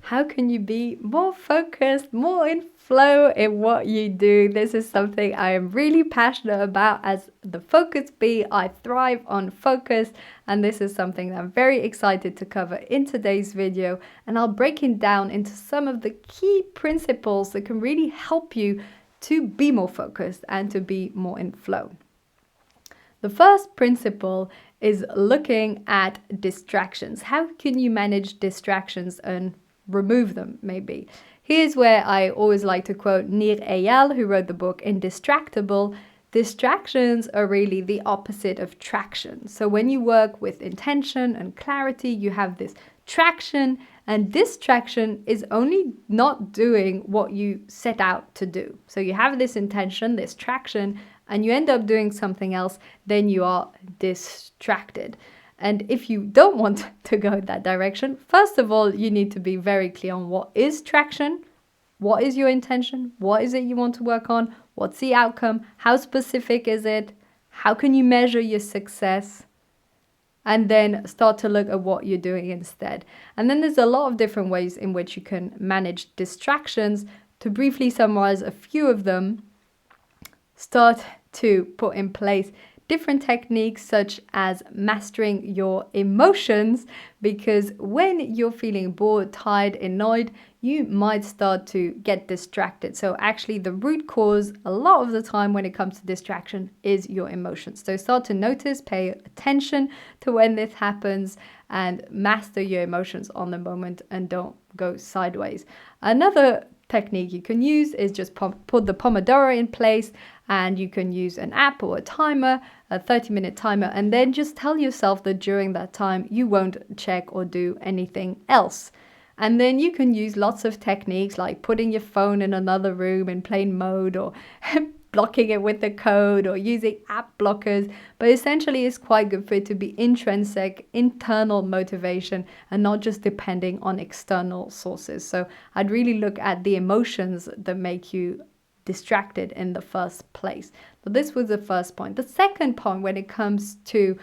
how can you be more focused, more in flow in what you do? This is something I am really passionate about. As the focus bee, I thrive on focus, and this is something that I'm very excited to cover in today's video. And I'll break it down into some of the key principles that can really help you to be more focused and to be more in flow. The first principle is looking at distractions. How can you manage distractions and remove them, maybe? Here's where I always like to quote Nir Eyal, who wrote the book Indistractable. Distractions are really the opposite of traction. So when you work with intention and clarity, you have this traction, and distraction is only not doing what you set out to do. So you have this intention, this traction, and you end up doing something else, then you are distracted. And if you don't want to go in that direction, first of all, you need to be very clear on what is traction, what is your intention, what is it you want to work on, what's the outcome, how specific is it, how can you measure your success, and then start to look at what you're doing instead. And then there's a lot of different ways in which you can manage distractions. To briefly summarize a few of them, start to put in place different techniques such as mastering your emotions, because when you're feeling bored, tired, annoyed, you might start to get distracted. So actually the root cause a lot of the time when it comes to distraction is your emotions. So start to notice, pay attention to when this happens, and master your emotions on the moment and don't go sideways. Another technique you can use is just put the Pomodoro in place, and you can use an app or a timer, a 30-minute timer, and then just tell yourself that during that time you won't check or do anything else. And then you can use lots of techniques like putting your phone in another room in plane mode, or blocking it with the code, or using app blockers. But essentially it's quite good for it to be intrinsic, internal motivation, and not just depending on external sources. So I'd really look at the emotions that make you distracted in the first place. So this was the first point. The second point, when it comes to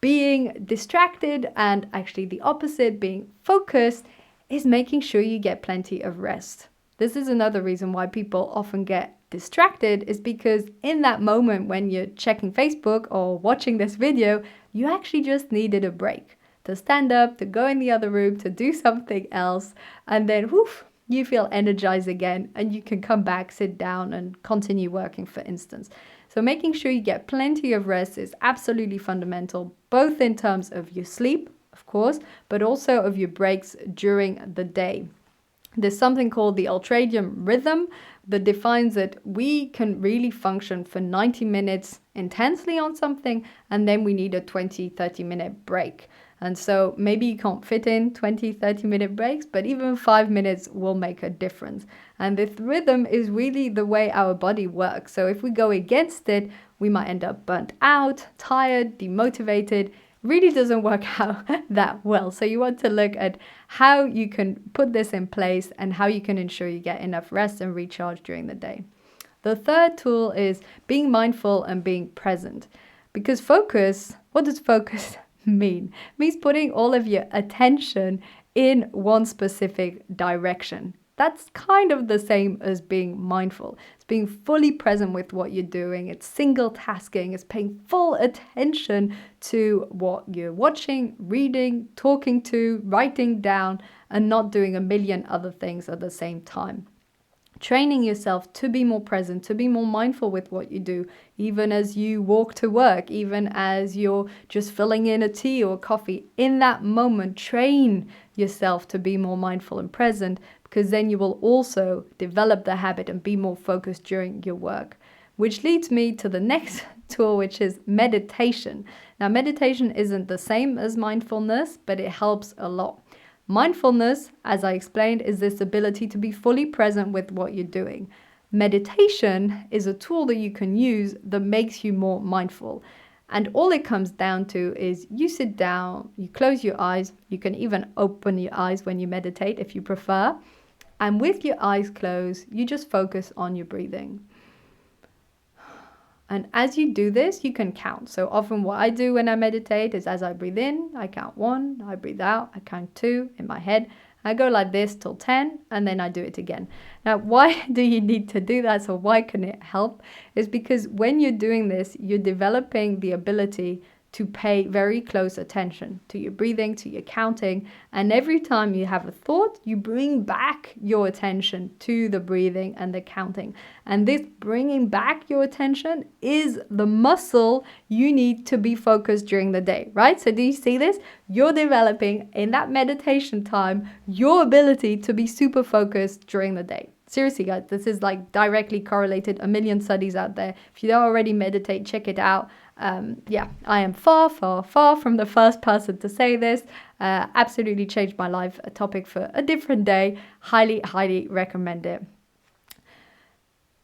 being distracted and actually the opposite, being focused, is making sure you get plenty of rest. This is another reason why people often get distracted, is because in that moment when you're checking Facebook or watching this video, you actually just needed a break to stand up, to go in the other room, to do something else, and then woof, you feel energized again and you can come back, sit down and continue working, for instance. So making sure you get plenty of rest is absolutely fundamental, both in terms of your sleep, of course, but also of your breaks during the day. There's something called the ultradian rhythm that defines that we can really function for 90 minutes intensely on something, and then we need a 20-30 minute break. And so maybe you can't fit in 20-30 minute breaks, but even 5 minutes will make a difference. And this rhythm is really the way our body works. So if we go against it, we might end up burnt out, tired, demotivated. Really doesn't work out that well. So you want to look at how you can put this in place and how you can ensure you get enough rest and recharge during the day. The third tool is being mindful and being present. Because focus, what does focus mean? It means putting all of your attention in one specific direction. That's kind of the same as being mindful. It's being fully present with what you're doing. It's single tasking. It's paying full attention to what you're watching, reading, talking to, writing down, and not doing a million other things at the same time. Training yourself to be more present, to be more mindful with what you do, even as you walk to work, even as you're just filling in a tea or coffee. In that moment, train yourself to be more mindful and present, because then you will also develop the habit and be more focused during your work. Which leads me to the next tool, which is meditation. Now, meditation isn't the same as mindfulness, but it helps a lot. Mindfulness, as I explained, is this ability to be fully present with what you're doing. Meditation is a tool that you can use that makes you more mindful. And all it comes down to is you sit down, you close your eyes, you can even open your eyes when you meditate if you prefer. And with your eyes closed, you just focus on your breathing. And as you do this, you can count. So often what I do when I meditate is as I breathe in, I count 1, I breathe out, I count 2 in my head, I go like this till 10 and then I do it again. Now, why do you need to do that? So why can it help? Is because when you're doing this, you're developing the ability to pay very close attention to your breathing, to your counting. And every time you have a thought, you bring back your attention to the breathing and the counting. And this bringing back your attention is the muscle you need to be focused during the day, right? So do you see this? You're developing in that meditation time your ability to be super focused during the day. Seriously, guys, this is like directly correlated. A million studies out there. If you don't already meditate, check it out. I am far from the first person to say this. Absolutely changed my life. A topic for a different day. Highly recommend it.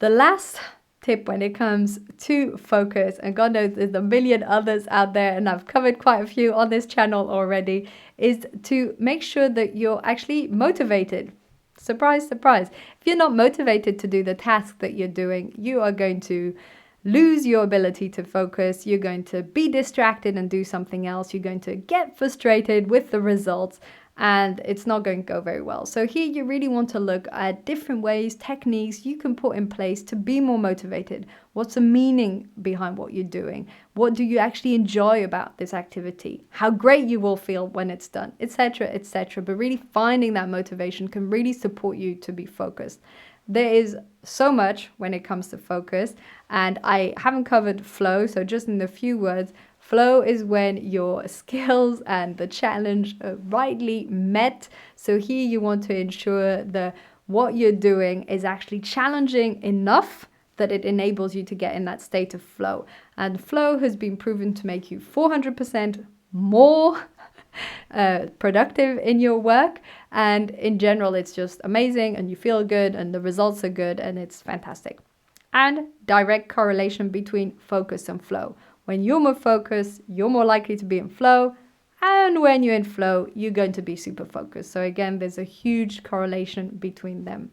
The last tip when it comes to focus, and God knows there's a million others out there, and I've covered quite a few on this channel already, is to make sure that you're actually motivated. Surprise, surprise. If you're not motivated to do the task that you're doing, you are going to lose your ability to focus. You're going to be distracted and do something else. You're going to get frustrated with the results, and it's not going to go very well. So here you really want to look at different ways, techniques you can put in place to be more motivated. What's the meaning behind what you're doing? What do you actually enjoy about this activity? How great you will feel when it's done, etc., etc. But really finding that motivation can really support you to be focused. There is so much when it comes to focus, and I haven't covered flow, so just in a few words, flow is when your skills and the challenge are rightly met. So here you want to ensure that what you're doing is actually challenging enough that it enables you to get in that state of flow. And flow has been proven to make you 400% more productive in your work, and in general it's just amazing, and you feel good, and the results are good, and it's fantastic. And direct correlation between focus and flow. When you're more focused, you're more likely to be in flow, and when you're in flow, you're going to be super focused. So again, there's a huge correlation between them.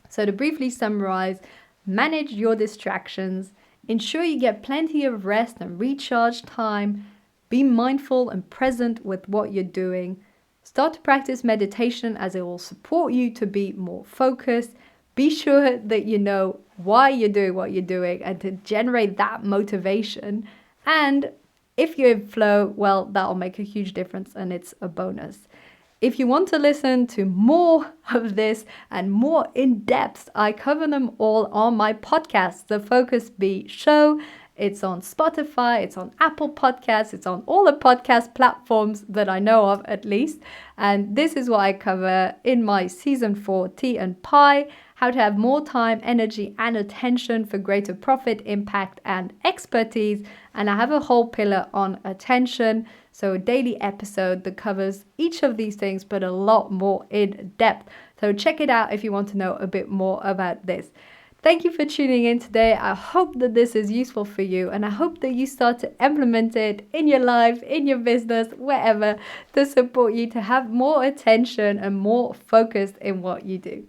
So to briefly summarize, manage your distractions, ensure you get plenty of rest and recharge time, be mindful and present with what you're doing. Start to practice meditation, as it will support you to be more focused. Be sure that you know why you're doing what you're doing and to generate that motivation. And if you're in flow, well, that'll make a huge difference, and it's a bonus. If you want to listen to more of this and more in depth, I cover them all on my podcast, The Focus Bee Show. It's on Spotify, it's on Apple Podcasts, it's on all the podcast platforms that I know of, at least. And this is what I cover in my season 4 Tea and Pie: how to have more time, energy, and attention for greater profit, impact, and expertise. And I have a whole pillar on attention, so a daily episode that covers each of these things, but a lot more in depth. So check it out if you want to know a bit more about this. Thank you for tuning in today. I hope that this is useful for you, and I hope that you start to implement it in your life, in your business, wherever, to support you to have more attention and more focus in what you do.